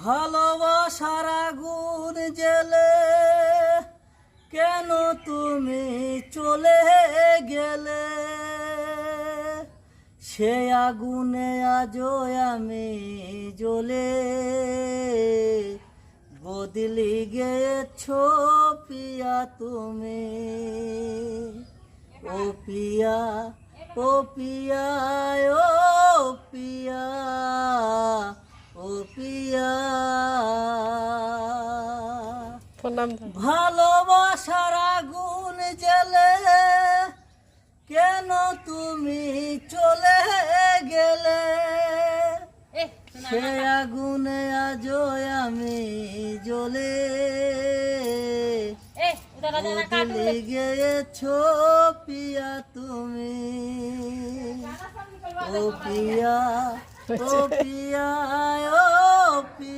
ভালোবাসার আগুন জ্বেলে কেন তুমি চলে গেলে, সে আগুনে আজও আমি জ্বলে। বদলি গেছো পিয়া তুমি, ও পিয়া, ও পিয়া, ও পিয়া, ও পিয়া। ভালোবাসার আগুন জ্বেলে কেন তুমি চলে গেলে, সে আগুনে আজও আমি জ্বলে। বদলে গেছো পিয়া তুমি, ও পিয়া, ও পিয়া, ও পিয়া।